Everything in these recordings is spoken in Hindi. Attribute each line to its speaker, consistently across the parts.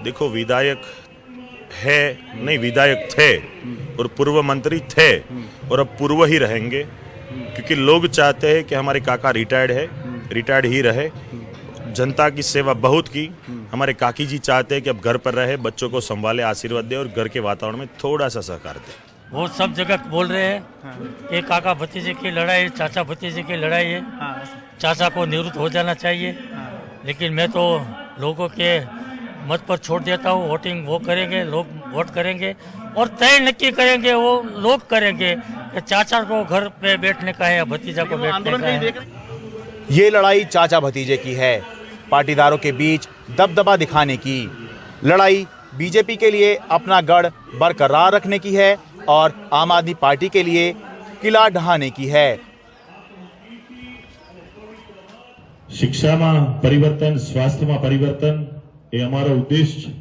Speaker 1: देखो, विधायक है नहीं, विधायक थे और पूर्व मंत्री थे और अब पूर्व ही रहेंगे, क्योंकि लोग चाहते हैं कि हमारे काका रिटायर्ड है, रिटायर्ड ही रहे। जनता की सेवा बहुत की। हमारे काकी जी चाहते हैं कि अब घर पर रहे, बच्चों को संभाले, आशीर्वाद दे और घर के वातावरण में थोड़ा सा सहकार दे।
Speaker 2: वो सब जगह बोल रहे हैं कि काका भतीजे की लड़ाई, चाचा भतीजे की लड़ाई है, चाचा को निवृत्त हो जाना चाहिए। लेकिन मैं तो लोगों के मत पर छोड़ देता हूँ। वोटिंग वो करेंगे, लोग वोट करेंगे और तय नक्की करेंगे, वो लोग करेंगे कि चाचा को घर पे बैठने का है या भतीजा को बैठने का है।
Speaker 3: ये लड़ाई चाचा भतीजे की है, पाटीदारों के बीच दबदबा दिखाने की। लड़ाई बीजेपी के लिए अपना गढ़ बरकरार रखने की है और आम आदमी पार्टी के लिए किला ढहाने की है।
Speaker 4: शिक्षा में परिवर्तन, स्वास्थ्य में परिवर्तन, ये हमारा उद्देश्य।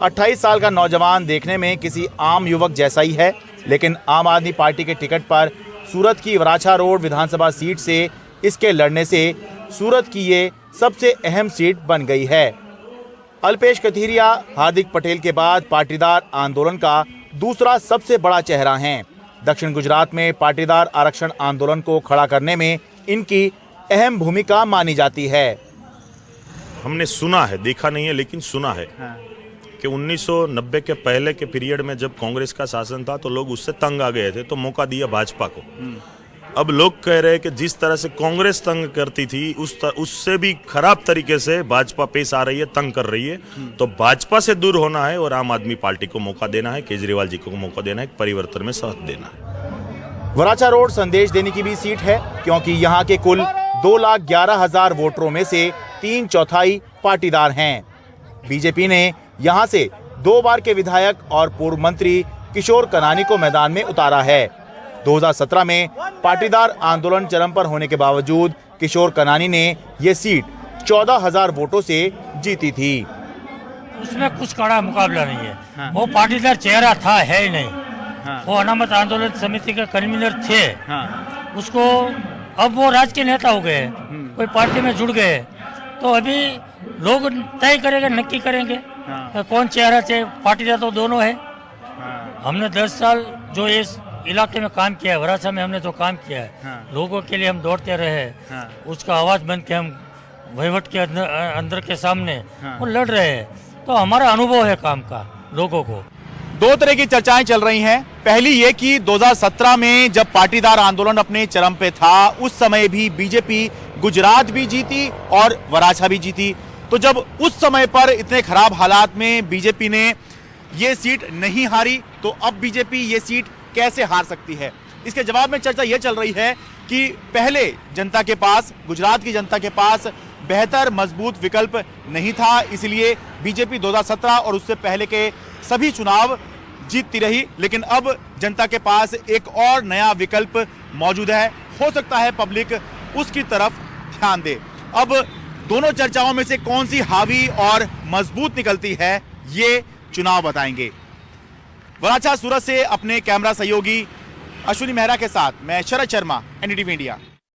Speaker 3: 28 साल का नौजवान देखने में किसी आम युवक जैसा ही है, लेकिन आम आदमी पार्टी के टिकट पर सूरत की वराछा रोड विधानसभा सीट से इसके लड़ने से सूरत की ये सबसे अहम सीट बन गई है। अल्पेश कथीरिया हार्दिक पटेल के बाद पाटीदार आंदोलन का दूसरा सबसे बड़ा चेहरा हैं। दक्षिण गुजरात में पाटीदार आरक्षण आंदोलन को खड़ा करने में इनकी अहम भूमिका मानी जाती है।
Speaker 1: हमने सुना है, देखा नहीं है, लेकिन सुना है कि 1990 के पहले के पीरियड में जब कांग्रेस का शासन था तो लोग उससे तंग आ गए थे, तो मौका दिया भाजपा को। अब लोग कह रहे हैं कि जिस तरह से कांग्रेस तंग करती थी उससे भी खराब तरीके से भाजपा पेश आ रही है, तंग कर रही है। तो भाजपा से दूर होना है और आम आदमी पार्टी को मौका देना है, केजरीवाल जी को मौका देना है, परिवर्तन में साथ देना है।
Speaker 3: वराछा रोड संदेश देने की भी सीट है, क्योंकि यहाँ के कुल 2,11,000 वोटरों में से 3/4 पाटीदार हैं। बीजेपी ने यहाँ से 2 बार के विधायक और पूर्व मंत्री किशोर कनानी को मैदान में उतारा है। 2017 में पाटीदार आंदोलन चरम पर होने के बावजूद किशोर कनानी ने ये सीट 14,000 वोटों से जीती थी।
Speaker 2: उसमें कुछ कड़ा मुकाबला नहीं है। वो पाटीदार चेहरा था, है ही नहीं। वो अनामत आंदोलन समिति के कन्वीनर थे। उसको अब वो राजकीय नेता हो गए, कोई पार्टी में जुड़ गए, तो अभी लोग तय करेंगे, नक्की करेंगे कौन चेहरा चाहिए। पाटीदार तो दोनों है। हमने 10 साल जो इस इलाके में काम किया है, वराछा में हमने जो काम किया है, लोगों के लिए हम दौड़ते रहे, उसका आवाज बन के हम वहीवट के अंदर के सामने वो लड़ रहे हैं। तो हमारा अनुभव है काम का लोगों को।
Speaker 3: 2 तरह की चर्चाएं चल रही हैं। पहली ये कि 2017 में जब पाटीदार आंदोलन अपने चरम पे था, उस समय भी बीजेपी गुजरात भी जीती और वराछा भी जीती। तो जब उस समय पर इतने खराब हालात में बीजेपी ने ये सीट नहीं हारी, तो अब बीजेपी ये सीट कैसे हार सकती है? इसके जवाब में चर्चा ये चल रही है कि पहले जनता के पास, गुजरात की जनता के पास बेहतर मजबूत विकल्प नहीं था, इसलिए बीजेपी 2017 और उससे पहले के सभी चुनाव जीतती रही। लेकिन अब जनता के पास एक और नया विकल्प मौजूद है। हो सकता है पब्लिक उसकी तरफ ध्यान दे। अब दोनों चर्चाओं में से कौन सी हावी और मजबूत निकलती है, ये चुनाव बताएंगे। वराछा सूरत से अपने कैमरा सहयोगी अश्विनी मेहरा के साथ मैं शरद शर्मा, एनडीटीवी इंडिया।